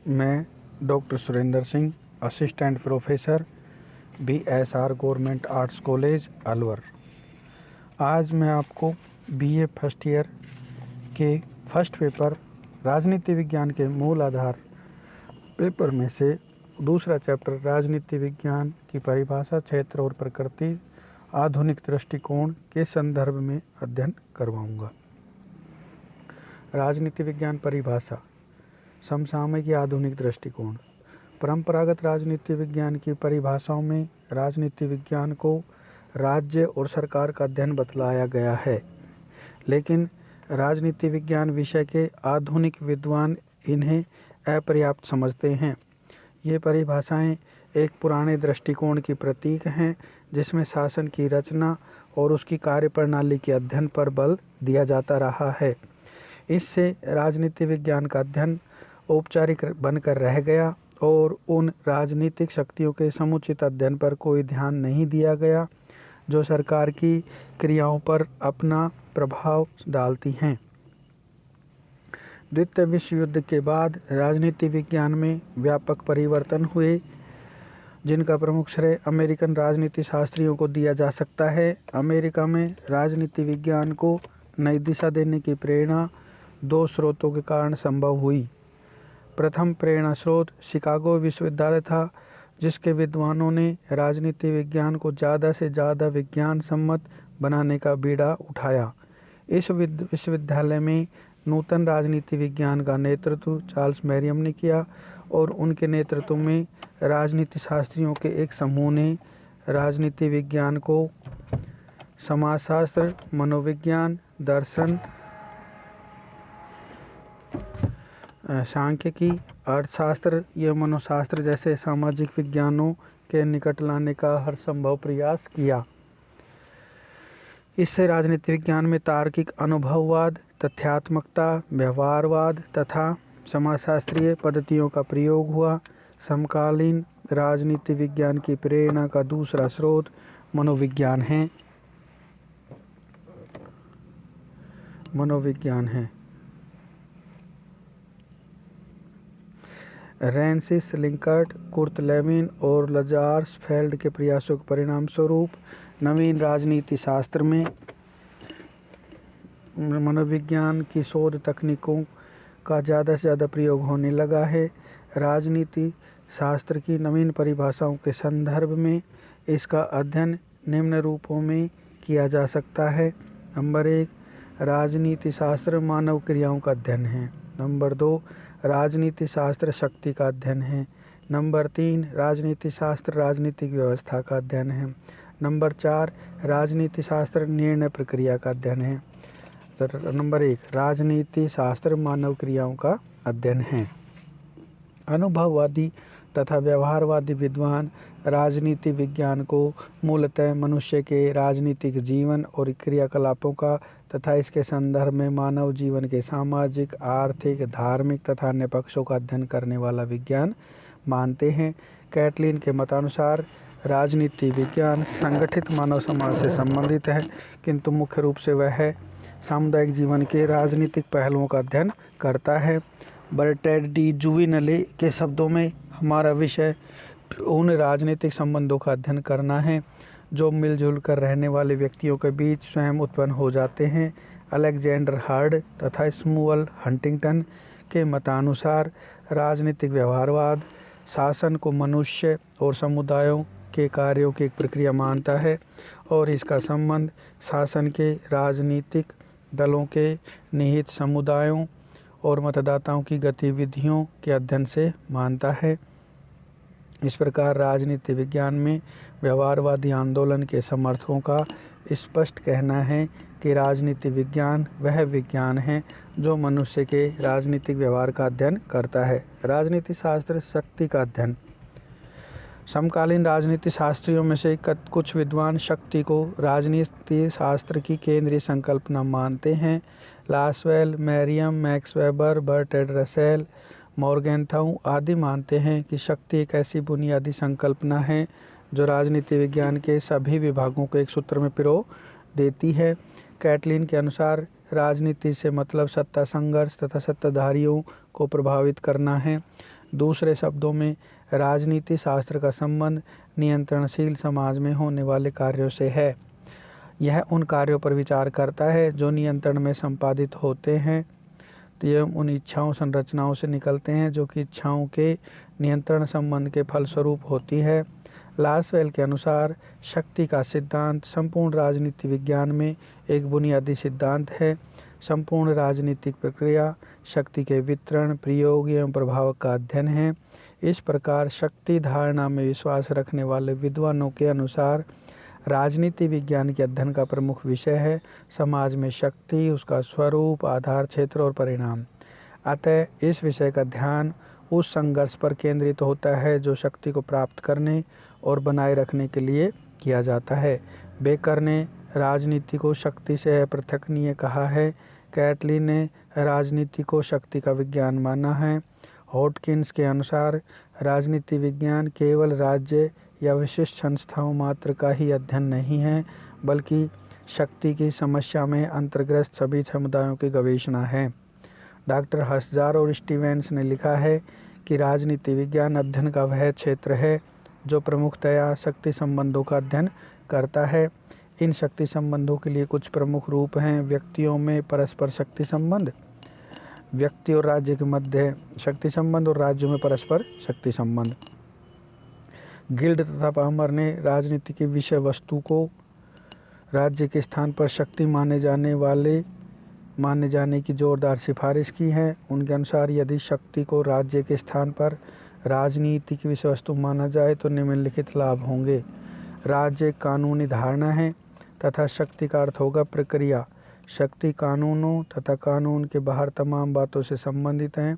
मैं doctor Surendra Singh, assistant professor, BSR government arts college Alwar. आज मैं आपको BA फर्स्ट ईयर के फर्स्ट पेपर राजनीति विज्ञान के मूल आधार पेपर में से दूसरा चैप्टर राजनीति विज्ञान की परिभाषा, क्षेत्र और प्रकृति, आधुनिक दृष्टिकोण के संदर्भ में अध्ययन करवाऊंगा। राजनीति विज्ञान परिभाषा, समसामयिक या आधुनिक दृष्टिकोण। परंपरागत राजनीति विज्ञान की परिभाषाओं में राजनीति विज्ञान को राज्य और सरकार का अध्ययन बतलाया गया है, लेकिन राजनीति विज्ञान विषय के आधुनिक विद्वान इन्हें अपर्याप्त समझते हैं। ये परिभाषाएं एक पुराने दृष्टिकोण की प्रतीक हैं, जिसमें शासन की रचना और उसकी कार्यप्रणाली के अध्ययन पर बल दिया जाता रहा है। इससे राजनीति विज्ञान का अध्ययन औपचारिक बनकर रह गया और उन राजनीतिक शक्तियों के समुचित अध्ययन पर कोई ध्यान नहीं दिया गया जो सरकार की क्रियाओं पर अपना प्रभाव डालती हैं। द्वितीय विश्व युद्ध के बाद राजनीति विज्ञान में व्यापक परिवर्तन हुए, जिनका प्रमुख श्रेय अमेरिकन राजनीति शास्त्रियों को दिया जा सकता है। अमेरिका में राजनीति विज्ञान को नई दिशा देने की प्रेरणा दो स्रोतों के कारण संभव हुई। प्रथम प्रेरणा स्रोत शिकागो विश्वविद्यालय था, जिसके विद्वानों ने राजनीति विज्ञान को ज़्यादा से ज़्यादा विज्ञान सम्मत बनाने का बीड़ा उठाया। इस विश्वविद्यालय में नूतन राजनीति विज्ञान का नेतृत्व चार्ल्स मैरियम ने किया और उनके नेतृत्व में राजनीति शास्त्रियों के एक समूह ने राजनीति विज्ञान को समाजशास्त्र, मनोविज्ञान, दर्शन, सांख्यिकी, अर्थशास्त्र या मनोशास्त्र जैसे सामाजिक विज्ञानों के निकट लाने का हर संभव प्रयास किया। इससे राजनीति विज्ञान में तार्किक अनुभववाद, तथ्यात्मकता, व्यवहारवाद तथा समाजशास्त्रीय पद्धतियों का प्रयोग हुआ। समकालीन राजनीति विज्ञान की प्रेरणा का दूसरा स्रोत मनोविज्ञान है। रैंसिस लिंकर्ट, कुर्ट लेविन और लजार्सफेल्ड के प्रयासों के परिणाम स्वरूप नवीन राजनीति शास्त्र में मनोविज्ञान की शोध तकनीकों का ज़्यादा से ज़्यादा प्रयोग होने लगा है। राजनीति शास्त्र की नवीन परिभाषाओं के संदर्भ में इसका अध्ययन निम्न रूपों में किया जा सकता है। नंबर 1, राजनीति शास्त्र मानव क्रियाओं का अध्ययन है। नंबर 2, राजनीति शास्त्र शक्ति का अध्ययन है। नंबर 3, राजनीति शास्त्र राजनीतिक व्यवस्था का अध्ययन है। नंबर 4, राजनीति शास्त्र निर्णय प्रक्रिया का अध्ययन है। नंबर 1, राजनीति शास्त्र मानव क्रियाओं का अध्ययन है। अनुभववादी तथा व्यवहारवादी विद्वान राजनीति विज्ञान को मूलतः मनुष्य के राजनीतिक जीवन और क्रियाकलापों का तथा इसके संदर्भ में मानव जीवन के सामाजिक, आर्थिक, धार्मिक तथा अन्य पक्षों का अध्ययन करने वाला विज्ञान मानते हैं। कैटलिन के मतानुसार राजनीति विज्ञान संगठित मानव समाज से संबंधित है, किंतु मुख्य रूप से वह सामुदायिक जीवन के राजनीतिक पहलुओं का अध्ययन करता है। बर्ट्रैंड डी जुवेनले के शब्दों में, हमारा विषय उन राजनीतिक संबंधों का अध्ययन करना है जो मिलजुल कर रहने वाले व्यक्तियों के बीच स्वयं उत्पन्न हो जाते हैं। अलेक्जेंडर हार्ड तथा स्मुअल हंटिंगटन के मतानुसार राजनीतिक व्यवहारवाद शासन को मनुष्य और समुदायों के कार्यों की एक प्रक्रिया मानता है और इसका संबंध शासन के राजनीतिक दलों के निहित समुदायों और मतदाताओं की गतिविधियों के अध्ययन से मानता है। इस प्रकार राजनीति विज्ञान में व्यवहारवादी आंदोलन के समर्थकों का स्पष्ट कहना है कि राजनीति विज्ञान वह विज्ञान है जो मनुष्य के राजनीतिक व्यवहार का अध्ययन करता है। राजनीति शास्त्र शक्ति का अध्ययन। समकालीन राजनीति शास्त्रियों में से कुछ विद्वान शक्ति को राजनीति शास्त्र की केंद्रीय संकल्पना मानते हैं। Lasswell, Merriam, Max Weber, Bertrand Russell, Morgenthau आदि मानते हैं कि शक्ति एक ऐसी बुनियादी संकल्पना है जो राजनीति विज्ञान के सभी विभागों को एक सूत्र में पिरो देती है। कैटलिन के अनुसार राजनीति से मतलब सत्ता संघर्ष तथा सत्ताधारियों को प्रभावित करना है। दूसरे शब्दों में राजनीति शास्त्र का संबंध नियंत्रणशील समाज में होने वाले कार्यों से है। यह उन कार्यों पर विचार करता है जो नियंत्रण में संपादित होते हैं। तो ये उन इच्छाओं संरचनाओं से निकलते हैं जो कि इच्छाओं के नियंत्रण संबंध के फलस्वरूप होती है। लासवेल के अनुसार शक्ति का सिद्धांत संपूर्ण राजनीति विज्ञान में एक बुनियादी सिद्धांत है। संपूर्ण राजनीतिक प्रक्रिया शक्ति के वितरण, प्रयोग एवं प्रभाव का अध्ययन है। इस प्रकार शक्ति धारणा में विश्वास रखने वाले विद्वानों के अनुसार राजनीति विज्ञान के अध्ययन का प्रमुख विषय है समाज में शक्ति, उसका स्वरूप, आधार क्षेत्र और परिणाम। अतः इस विषय का ध्यान उस संघर्ष पर केंद्रित होता है जो शक्ति को प्राप्त करने और बनाए रखने के लिए किया जाता है। बेकर ने राजनीति को शक्ति से अपृथकनीय कहा है। कैटली ने राजनीति को शक्ति का विज्ञान माना है। हॉटकिंस के अनुसार राजनीति विज्ञान केवल राज्य या विशिष्ट संस्थाओं मात्र का ही अध्ययन नहीं है, बल्कि शक्ति की समस्या में अंतर्ग्रस्त सभी समुदायों की गवेषणा है। डॉक्टर हसजार और स्टीवेंस ने लिखा है कि राजनीति विज्ञान अध्ययन का वह क्षेत्र है जो प्रमुखतया शक्ति संबंधों का अध्ययन करता है। इन शक्ति संबंधों के लिए कुछ प्रमुख रूप हैं। व्यक्तियों में परस्पर शक्ति संबंध, व्यक्ति और राज्य के मध्य शक्ति संबंध और राज्यों में परस्पर शक्ति संबंध। गिल्ड तथा पामर ने राजनीति की विषय वस्तु को राज्य के स्थान पर शक्ति माने जाने की जोरदार सिफारिश की है। उनके अनुसार यदि शक्ति को राज्य के स्थान पर राजनीति की विषय वस्तु माना जाए तो निम्नलिखित लाभ होंगे। राज्य कानूनी धारणा है तथा शक्ति का अर्थ होगा प्रक्रिया। शक्ति कानूनों तथा कानून के बाहर तमाम बातों से संबंधित है।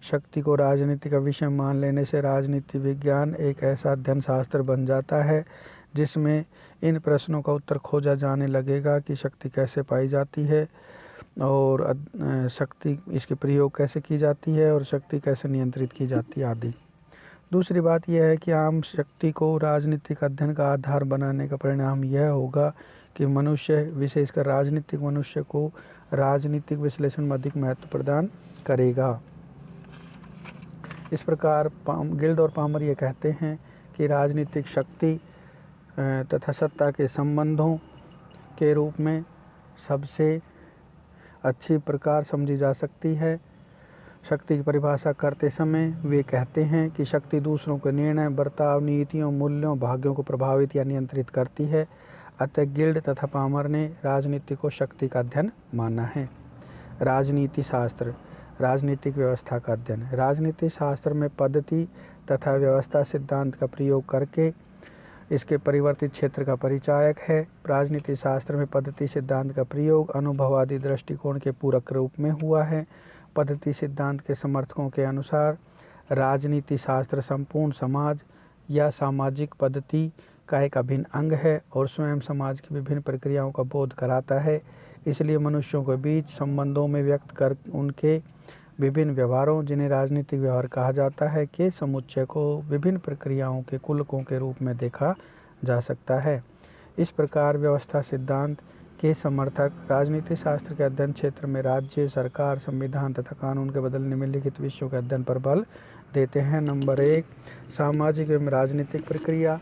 शक्ति को राजनीति का विषय मान लेने से राजनीति विज्ञान एक ऐसा अध्ययन शास्त्र बन जाता है जिसमें इन प्रश्नों का उत्तर खोजा जाने लगेगा कि शक्ति कैसे पाई जाती है और शक्ति इसके प्रयोग कैसे की जाती है और शक्ति कैसे नियंत्रित की जाती है आदि। दूसरी बात यह है कि आम शक्ति को राजनीतिक अध्ययन का आधार बनाने का परिणाम यह होगा कि मनुष्य, विशेषकर राजनीतिक मनुष्य को राजनीतिक विश्लेषण में अधिक महत्व प्रदान करेगा। इस प्रकार गिल्ड और पामर ये कहते हैं कि राजनीतिक शक्ति तथा सत्ता के संबंधों के रूप में सबसे अच्छी प्रकार समझी जा सकती है। शक्ति की परिभाषा करते समय वे कहते हैं कि शक्ति दूसरों के निर्णय, बर्ताव, नीतियों, मूल्यों, भाग्यों को प्रभावित या नियंत्रित करती है। अतः गिल्ड तथा पामर ने राजनीति को शक्ति का अध्ययन माना है। राजनीति शास्त्र, राजनीतिक व्यवस्था का अध्ययन। राजनीति शास्त्र में पद्धति तथा व्यवस्था सिद्धांत का प्रयोग करके इसके परिवर्तित क्षेत्र का परिचायक है। राजनीति शास्त्र में पद्धति सिद्धांत का प्रयोग अनुभववादी दृष्टिकोण के पूरक रूप में हुआ है। पद्धति सिद्धांत के समर्थकों के अनुसार राजनीति शास्त्र संपूर्ण समाज या सामाजिक पद्धति का एक अभिन्न अंग है और स्वयं समाज की विभिन्न प्रक्रियाओं का बोध कराता है। इसलिए मनुष्यों के बीच संबंधों में व्यक्त कर उनके विभिन्न व्यवहारों, जिन्हें राजनीतिक व्यवहार कहा जाता है, के समुच्चय को विभिन्न प्रक्रियाओं के कुलकों के रूप में देखा जा सकता है। इस प्रकार व्यवस्था सिद्धांत के समर्थक राजनीति शास्त्र के अध्ययन क्षेत्र में राज्य, सरकार, संविधान तथा कानून के बदल निम्नलिखित विषयों के अध्ययन पर बल देते हैं। नंबर 1, सामाजिक एवं राजनीतिक प्रक्रिया।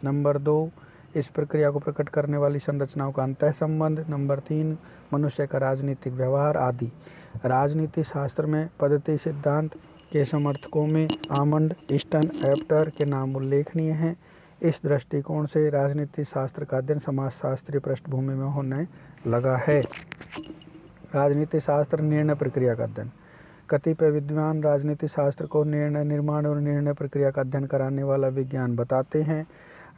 नंबर 2, इस प्रक्रिया को प्रकट करने वाली संरचनाओं का अंतः संबंध। नंबर 3, मनुष्य का राजनीतिक व्यवहार आदि। राजनीति शास्त्र में पद्धति सिद्धांत के समर्थकों में आमंड, ईस्टन, एप्टर के नाम उल्लेखनीय हैं। इस दृष्टिकोण से राजनीति शास्त्र का अध्ययन समाजशास्त्रीय पृष्ठभूमि में होने लगा है। राजनीति शास्त्र निर्णय प्रक्रिया का अध्ययन। कतिपय विद्वान राजनीति शास्त्र को निर्णय निर्माण और निर्णय प्रक्रिया का अध्ययन कराने वाला विज्ञान बताते हैं।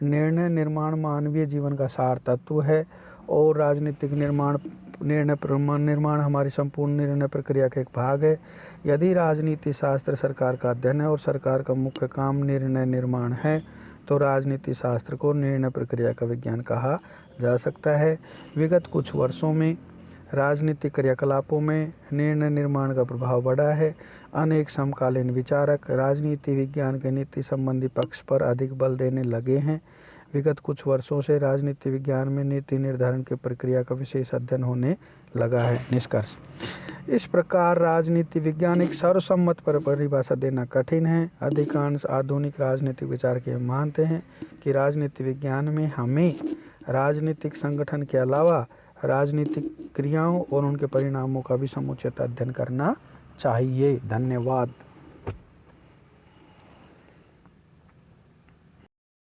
निर्णय निर्माण मानवीय जीवन का सार तत्व है और राजनीतिक निर्माण हमारी संपूर्ण निर्णय प्रक्रिया का एक भाग है। यदि राजनीति शास्त्र सरकार का अध्ययन है और सरकार का मुख्य काम निर्णय निर्माण है तो राजनीति शास्त्र को निर्णय प्रक्रिया का विज्ञान कहा जा सकता है। विगत कुछ वर्षों में राजनीतिक क्रियाकलापों में निर्णय निर्माण का प्रभाव बढ़ा है। अनेक समकालीन विचारक राजनीति विज्ञान के नीति संबंधी पक्ष पर अधिक बल देने लगे हैं। विगत कुछ वर्षों से राजनीति विज्ञान में नीति निर्धारण की प्रक्रिया का विशेष अध्ययन होने लगा है। निष्कर्ष, इस प्रकार राजनीति वैज्ञानिक सर्वसम्मत पर परिभाषा देना कठिन है। अधिकांश आधुनिक राजनीतिक विचार के मानते हैं कि राजनीति विज्ञान में हमें राजनीतिक संगठन के अलावा राजनीतिक क्रियाओं और उनके परिणामों का भी समुचित अध्ययन करना चाहिए। धन्यवाद।